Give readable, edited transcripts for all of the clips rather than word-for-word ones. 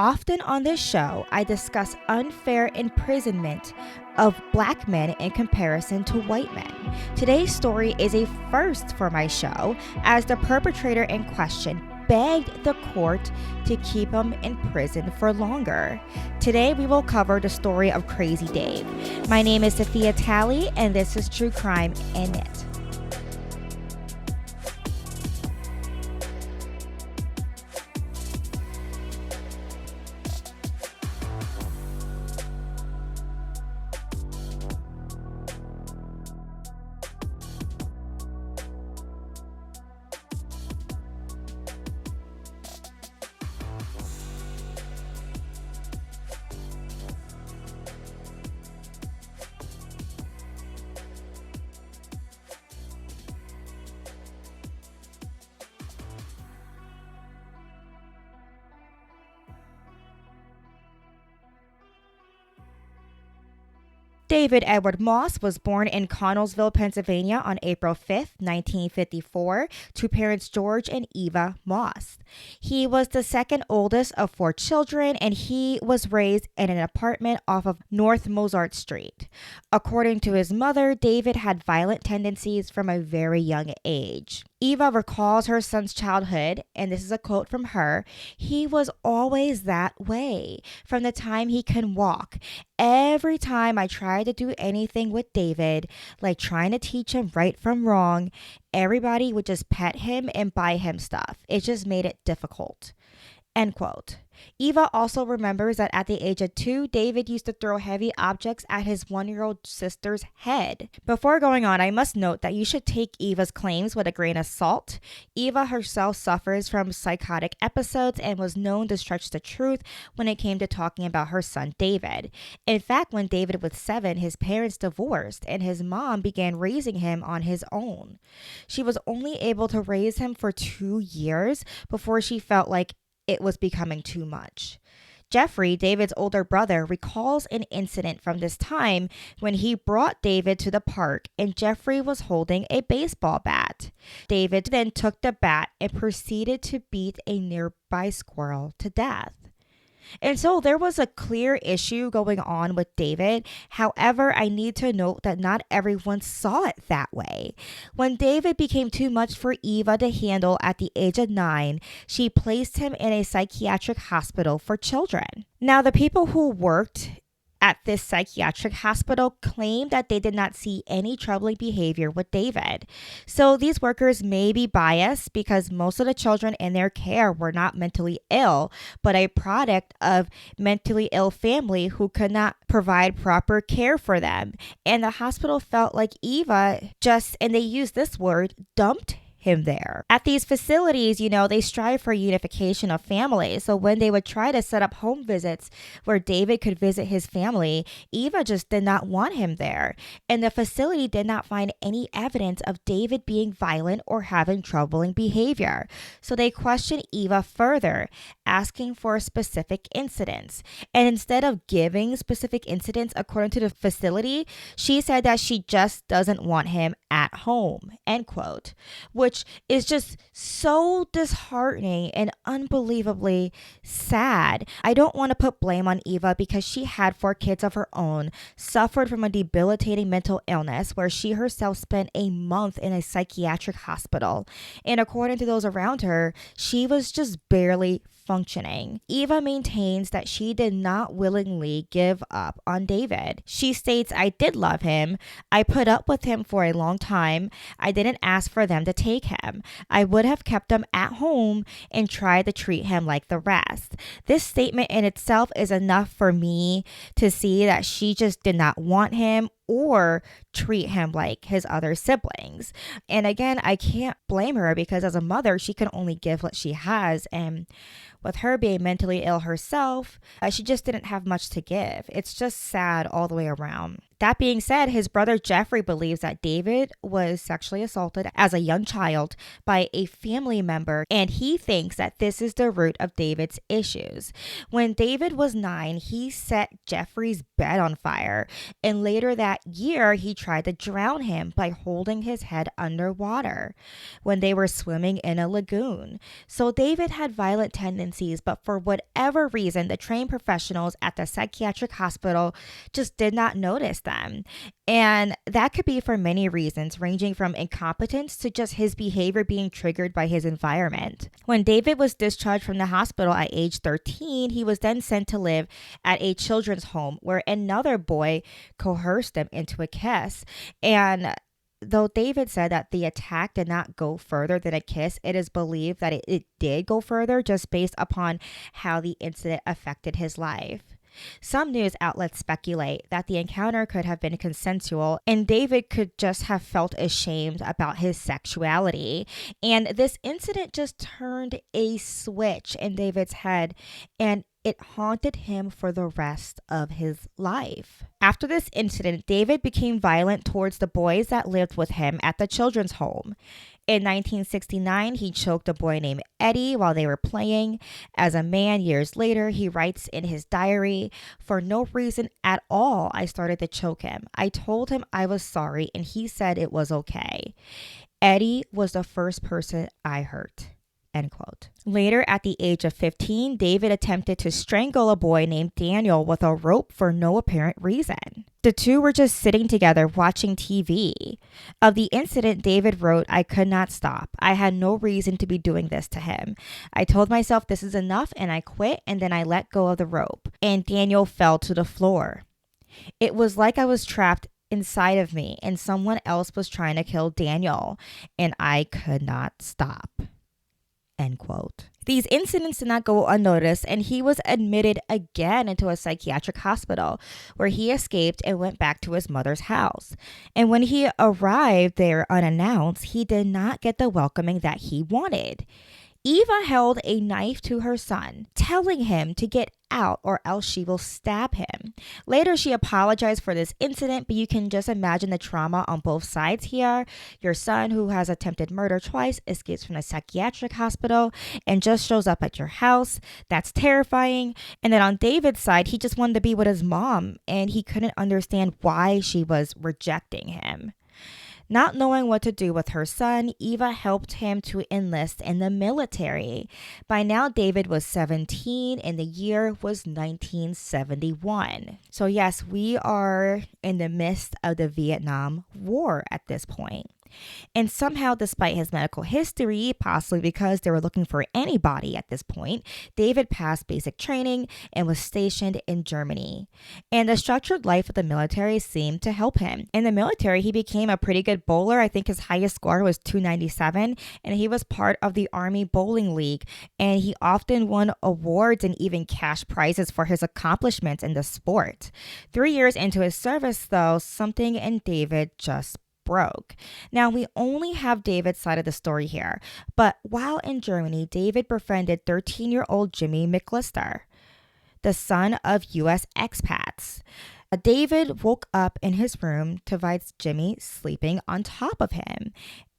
Often on this show, I discuss unfair imprisonment of black men in comparison to white men. Today's story is a first for my show, as the perpetrator in question begged the court to keep him in prison for longer. Today, we will cover the story of Crazy Dave. My name is Sophia Talley, and this is True Crime in It. David Edward Moss was born in Connellsville, Pennsylvania on April 5, 1954, to parents George and Eva Moss. He was the second oldest of 4 children, and he was raised in an apartment off of North Mozart Street. According to his mother, David had violent tendencies from a very young age. Eva recalls her son's childhood, and this is a quote from her: "He was always that way, from the time he can walk. Every time I tried to do anything with David, like trying to teach him right from wrong, everybody would just pet him and buy him stuff. It just made it difficult." End quote. Eva also remembers that at the age of 2, David used to throw heavy objects at his 1-year-old sister's head. Before going on, I must note that you should take Eva's claims with a grain of salt. Eva herself suffers from psychotic episodes and was known to stretch the truth when it came to talking about her son David. In fact, when David was 7, his parents divorced and his mom began raising him on his own. She was only able to raise him for 2 years before she felt like it was becoming too much. Jeffrey, David's older brother, recalls an incident from this time when he brought David to the park and Jeffrey was holding a baseball bat. David then took the bat and proceeded to beat a nearby squirrel to death. And so there was a clear issue going on with David. However, I need to note that not everyone saw it that way. When David became too much for Eva to handle at the age of 9, she placed him in a psychiatric hospital for children. Now, the people who worked at this psychiatric hospital claimed that they did not see any troubling behavior with David. So these workers may be biased because most of the children in their care were not mentally ill, but a product of mentally ill family who could not provide proper care for them. And the hospital felt like Eva and they used this word, dumped him there. At these facilities, they strive for unification of families. So when they would try to set up home visits where David could visit his family, Eva just did not want him there. And the facility did not find any evidence of David being violent or having troubling behavior. So they questioned Eva further, asking for specific incidents. And instead of giving specific incidents according to the facility, she said that she just doesn't want him at home, end quote, which is just so disheartening and unbelievably sad. I don't want to put blame on Eva because she had 4 kids of her own, suffered from a debilitating mental illness where she herself spent a month in a psychiatric hospital. And according to those around her, she was just barely functioning. Eva maintains that she did not willingly give up on David. She states, "I did love him. I put up with him for a long time. I didn't ask for them to take him. I would have kept him at home and tried to treat him like the rest." This statement in itself is enough for me to see that she just did not want him or treat him like his other siblings. And again, I can't blame her because as a mother, she can only give what she has. And with her being mentally ill herself, she just didn't have much to give. It's just sad all the way around. That being said, his brother Jeffrey believes that David was sexually assaulted as a young child by a family member, and he thinks that this is the root of David's issues. When David was 9, he set Jeffrey's bed on fire, and later that year, he tried to drown him by holding his head underwater when they were swimming in a lagoon. So David had violent tendencies pregnancies, but for whatever reason, the trained professionals at the psychiatric hospital just did not notice them. And that could be for many reasons, ranging from incompetence to just his behavior being triggered by his environment. When David was discharged from the hospital at age 13, he was then sent to live at a children's home where another boy coerced him into a kiss. And though David said that the attack did not go further than a kiss, it is believed that it did go further just based upon how the incident affected his life. Some news outlets speculate that the encounter could have been consensual and David could just have felt ashamed about his sexuality. And this incident just turned a switch in David's head, and it haunted him for the rest of his life. After this incident, David became violent towards the boys that lived with him at the children's home. In 1969, he choked a boy named Eddie while they were playing. As a man, years later, he writes in his diary, "For no reason at all, I started to choke him. I told him I was sorry, and he said it was okay. Eddie was the first person I hurt." End quote. Later, at the age of 15, David attempted to strangle a boy named Daniel with a rope for no apparent reason. The two were just sitting together watching TV. Of the incident, David wrote, "I could not stop. I had no reason to be doing this to him. I told myself this is enough and I quit, and then I let go of the rope, and Daniel fell to the floor. It was like I was trapped inside of me and someone else was trying to kill Daniel, and I could not stop." End quote. These incidents did not go unnoticed, and he was admitted again into a psychiatric hospital where he escaped and went back to his mother's house. And when he arrived there unannounced, he did not get the welcoming that he wanted. Eva held a knife to her son, telling him to get out or else she will stab him. Later, she apologized for this incident, but you can just imagine the trauma on both sides here. Your son, who has attempted murder twice, escapes from a psychiatric hospital and just shows up at your house. That's terrifying. And then on David's side, he just wanted to be with his mom, and he couldn't understand why she was rejecting him. Not knowing what to do with her son, Eva helped him to enlist in the military. By now, David was 17 and the year was 1971. So yes, we are in the midst of the Vietnam War at this point. And somehow, despite his medical history, possibly because they were looking for anybody at this point, David passed basic training and was stationed in Germany. And the structured life of the military seemed to help him. In the military, he became a pretty good bowler. I think his highest score was 297, and he was part of the Army Bowling League. And he often won awards and even cash prizes for his accomplishments in the sport. 3 years into his service, though, something in David just broke. Now, we only have David's side of the story here, but while in Germany, David befriended 13-year-old Jimmy McLister, the son of U.S. expats. David woke up in his room to find Jimmy sleeping on top of him,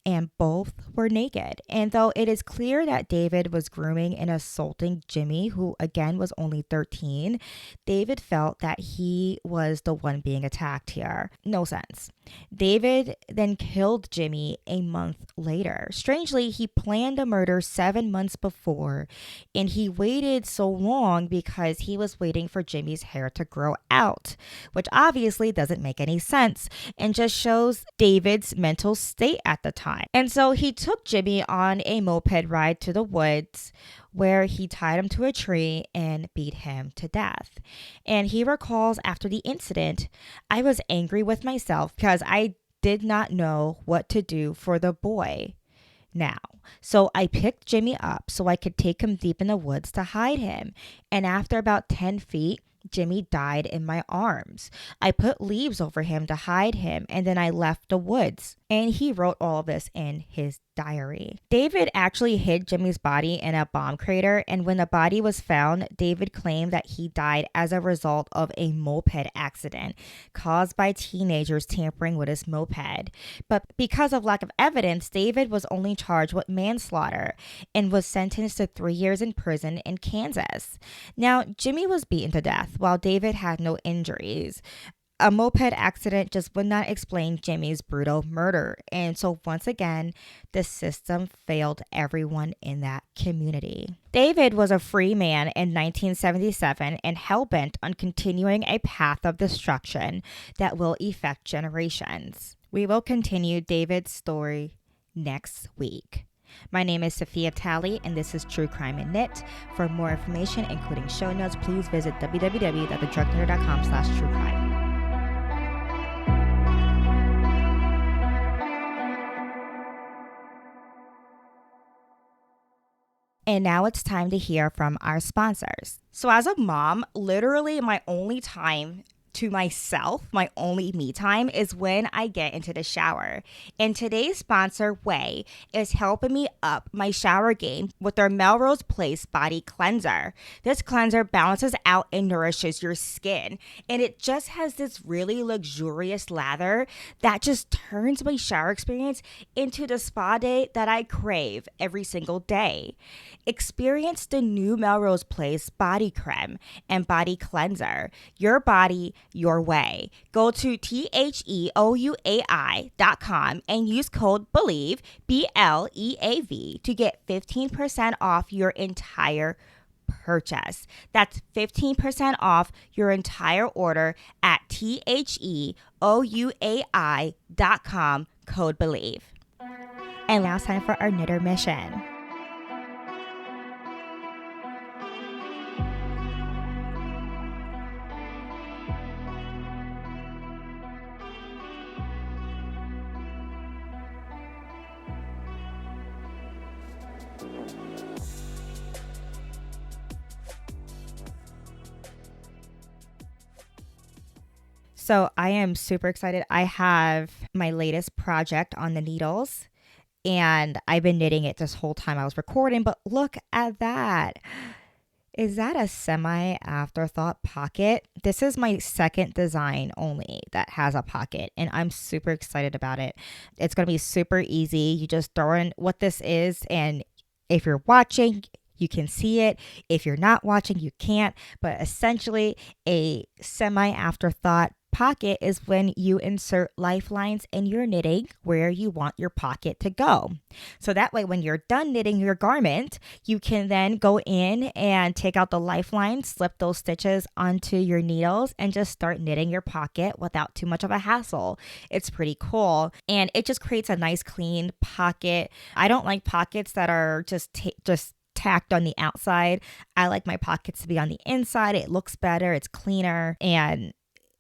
and both were naked. And though it is clear that David was grooming and assaulting Jimmy, who again was only 13, David felt that he was the one being attacked here. No sense. David then killed Jimmy a month later. Strangely, he planned the murder 7 months before, and he waited so long because he was waiting for Jimmy's hair to grow out, which obviously doesn't make any sense and just shows David's mental state at the time. And so he took Jimmy on a moped ride to the woods where he tied him to a tree and beat him to death. And he recalls after the incident, "I was angry with myself because I did not know what to do for the boy now. So I picked Jimmy up so I could take him deep in the woods to hide him. And after about 10 feet, Jimmy died in my arms. I put leaves over him to hide him, and then I left the woods." And he wrote all of this in his diary. David actually hid Jimmy's body in a bomb crater, and when the body was found, David claimed that he died as a result of a moped accident caused by teenagers tampering with his moped. But because of lack of evidence, David was only charged with manslaughter and was sentenced to 3 years in prison in Kansas. Now, Jimmy was beaten to death while David had no injuries. a moped accident just would not explain Jimmy's brutal murder. And so once again, the system failed everyone in that community. David was a free man in 1977 and hell-bent on continuing a path of destruction that will affect generations. We will continue David's story next week. My name is Sophia Talley, and this is True Crime and Knit. For more information, including show notes, please visit www.thedrugknitter.com/truecrime. And now it's time to hear from our sponsors. So as a mom, literally my only time to myself, my only me time, is when I get into the shower. And today's sponsor, Way, is helping me up my shower game with their Melrose Place Body Cleanser. This cleanser balances out and nourishes your skin. And it just has this really luxurious lather that just turns my shower experience into the spa day that I crave every single day. Experience the new Melrose Place Body Creme and Body Cleanser. Your body, your way. Go to theouai.com and use code BELIEVE, BLEAV, to get 15% off your entire purchase. That's 15% off your entire order at theouai.com, code BELIEVE. And last time for our knitter mission. So I am super excited. I have my latest project on the needles, and I've been knitting it this whole time I was recording, but look at that. Is that a semi-afterthought pocket? This is my second design only that has a pocket, and I'm super excited about it. It's going to be super easy. You just throw in what this is, and if you're watching, you can see it. If you're not watching, you can't. But essentially, a semi-afterthought pocket is when you insert lifelines in your knitting where you want your pocket to go. So that way, when you're done knitting your garment, you can then go in and take out the lifeline, slip those stitches onto your needles, and just start knitting your pocket without too much of a hassle. It's pretty cool, and it just creates a nice clean pocket. I don't like pockets that are just tacked on the outside. I like my pockets to be on the inside. It looks better, it's cleaner, and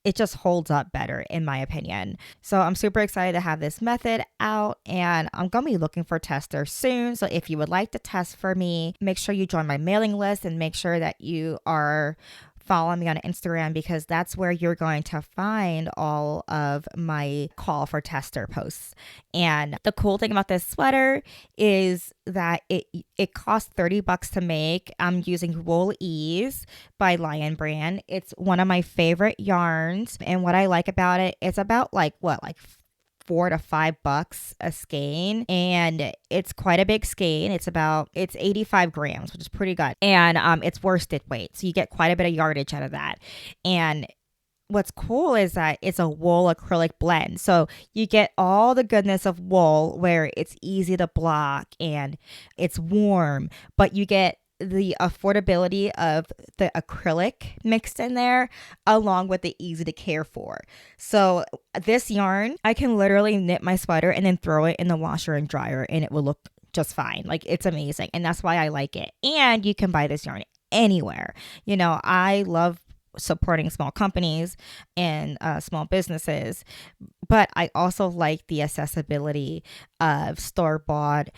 it just holds up better in my opinion. So I'm super excited to have this method out, and I'm going to be looking for testers soon. So if you would like to test for me, make sure you join my mailing list and make sure that you are following me on Instagram, because that's where you're going to find all of my call for tester posts. And the cool thing about this sweater is that it costs $30 to make. I'm using Wool Ease by Lion Brand. It's one of my favorite yarns, and what I like about it, it's about like $4 to $5 a skein, and it's quite a big skein. It's 85 grams, which is pretty good, and it's worsted weight, so you get quite a bit of yardage out of that. And what's cool is that it's a wool acrylic blend, so you get all the goodness of wool where it's easy to block and it's warm, but you get the affordability of the acrylic mixed in there, along with the easy to care for. So this yarn, I can literally knit my sweater and then throw it in the washer and dryer, and it will look just fine. Like, it's amazing, and that's why I like it. And you can buy this yarn anywhere. You know, I love supporting small companies and small businesses, but I also like the accessibility of store-bought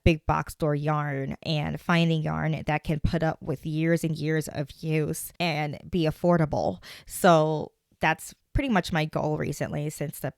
big box store yarn, and finding yarn that can put up with years and years of use and be affordable. So that's pretty much my goal recently since the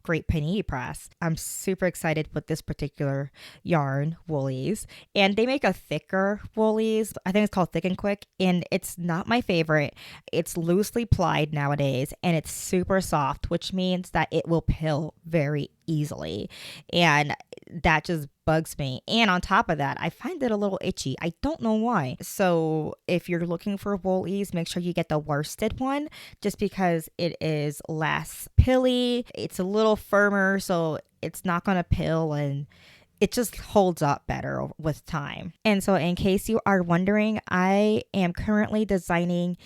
Great Panini Press. I'm super excited with this particular yarn, Woolies, and they make a thicker Woolies. I think it's called Thick and Quick, and it's not my favorite. It's loosely plied nowadays, and it's super soft, which means that it will pill very easily. And that just bugs me. And on top of that, I find it a little itchy. I don't know why. So if you're looking for Woolies, make sure you get the worsted one just because it is less pilly. It's a little firmer, so it's not going to pill, and it just holds up better with time. And so in case you are wondering, I am currently designing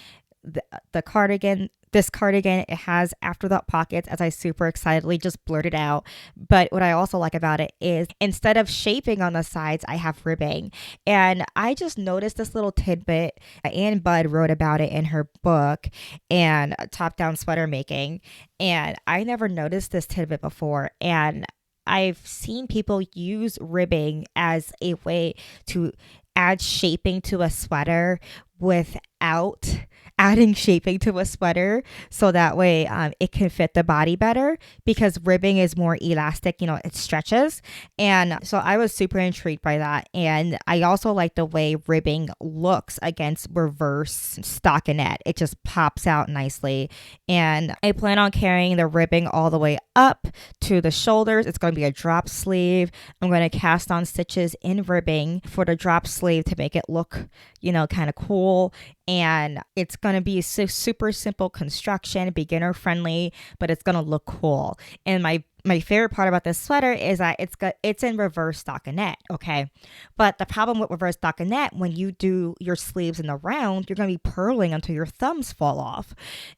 the cardigan. This cardigan, it has afterthought pockets, as I super excitedly just blurted out. But what I also like about it is instead of shaping on the sides, I have ribbing. And I just noticed this little tidbit. Ann Budd wrote about it in her book and Top Down Sweater Making. And I never noticed this tidbit before. And I've seen people use ribbing as a way to add shaping to a sweater without adding shaping to a sweater, so that way it can fit the body better, because ribbing is more elastic, it stretches. And so I was super intrigued by that. And I also like the way ribbing looks against reverse stockinette. It just pops out nicely. And I plan on carrying the ribbing all the way up to the shoulders. It's going to be a drop sleeve. I'm going to cast on stitches in ribbing for the drop sleeve to make it look, kind of cool. And it's going to be super simple construction, beginner friendly, but it's going to look cool. And my favorite part about this sweater is that it's in reverse stockinette, okay? But the problem with reverse stockinette, when you do your sleeves in the round, you're going to be purling until your thumbs fall off.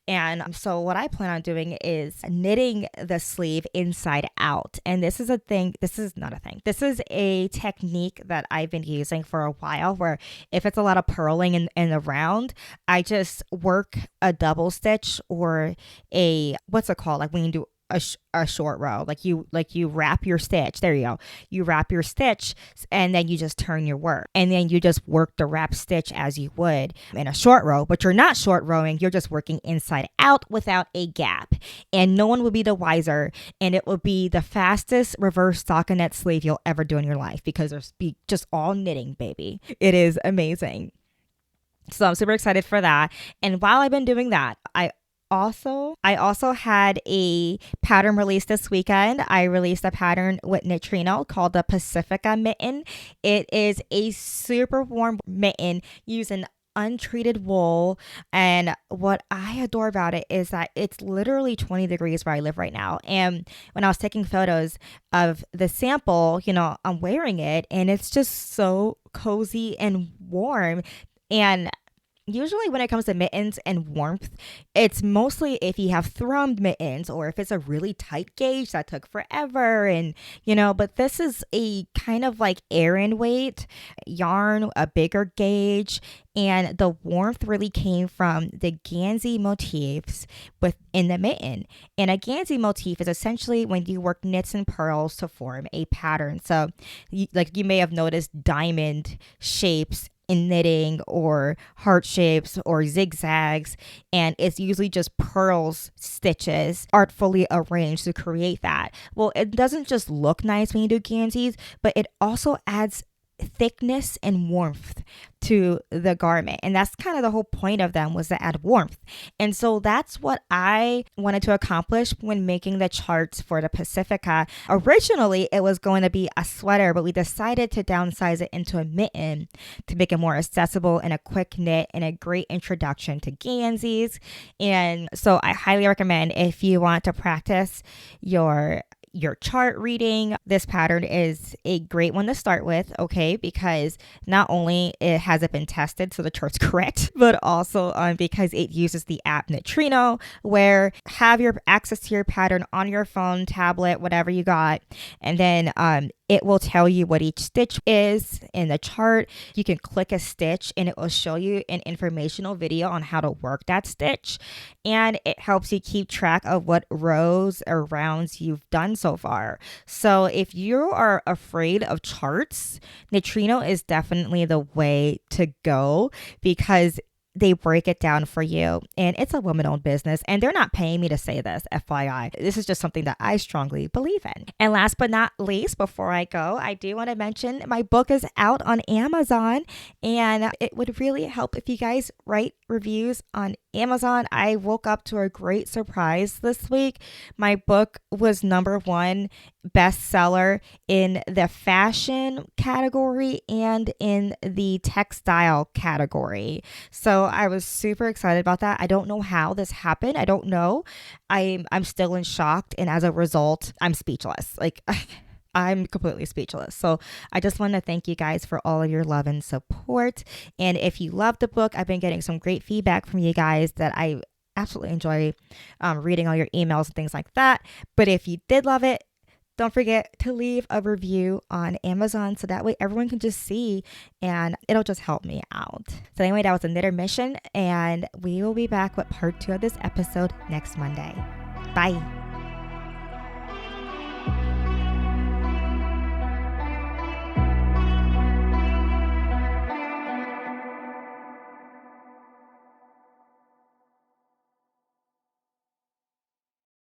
And so what I plan on doing is knitting the sleeve inside out. And this is a technique that I've been using for a while, where if it's a lot of purling in the round, I just work a double stitch or what's it called? Like when you do a short row, like you wrap your stitch. There you go. You wrap your stitch, and then you just turn your work, and then you just work the wrap stitch as you would in a short row. But you're not short rowing. You're just working inside out without a gap, and no one will be the wiser. And it will be the fastest reverse stockinette sleeve you'll ever do in your life, because there's just all knitting, baby. It is amazing. So I'm super excited for that. And while I've been doing that, I also had a pattern released this weekend. I released a pattern with Neutrino called the Pacifica mitten. It is a super warm mitten using untreated wool. And what I adore about it is that it's literally 20 degrees where I live right now. And when I was taking photos of the sample, I'm wearing it, and it's just so cozy and warm. And usually when it comes to mittens and warmth, it's mostly if you have thrummed mittens, or if it's a really tight gauge that took forever. And, but this is a kind of like Aran weight yarn, a bigger gauge. And the warmth really came from the Gansey motifs within the mitten. And a Gansey motif is essentially when you work knits and purls to form a pattern. So you may have noticed diamond shapes in knitting, or heart shapes, or zigzags, and it's usually just purls stitches artfully arranged to create that. Well, it doesn't just look nice when you do Ganseys, but it also adds thickness and warmth to the garment. And that's kind of the whole point of them, was to add warmth. And so that's what I wanted to accomplish when making the charts for the Pacifica. Originally, it was going to be a sweater, but we decided to downsize it into a mitten to make it more accessible and a quick knit and a great introduction to Ganseys. And so I highly recommend, if you want to practice your chart reading, this pattern is a great one to start with, okay? Because not only has it been tested, so the chart's correct, but also because it uses the app Neutrino, where have your access to your pattern on your phone, tablet, whatever you got, and then it will tell you what each stitch is in the chart. You can click a stitch and it will show you an informational video on how to work that stitch. And it helps you keep track of what rows or rounds you've done so far. So if you are afraid of charts, Neutrino is definitely the way to go, because they break it down for you, and it's a woman-owned business, and they're not paying me to say this, FYI. This is just something that I strongly believe in. And last but not least, before I go, I do want to mention my book is out on Amazon, and it would really help if you guys write reviews on Amazon, I woke up to a great surprise this week. My book was #1 bestseller in the fashion category and in the textile category. So I was super excited about that. I don't know how this happened. I don't know. I'm still in shock, and as a result, I'm speechless. Like I'm completely speechless. So I just want to thank you guys for all of your love and support. And if you love the book, I've been getting some great feedback from you guys that I absolutely enjoy reading all your emails and things like that. But if you did love it, don't forget to leave a review on Amazon so that way everyone can just see and it'll just help me out. So anyway, that was an intermission, and we will be back with part 2 of this episode next Monday. Bye.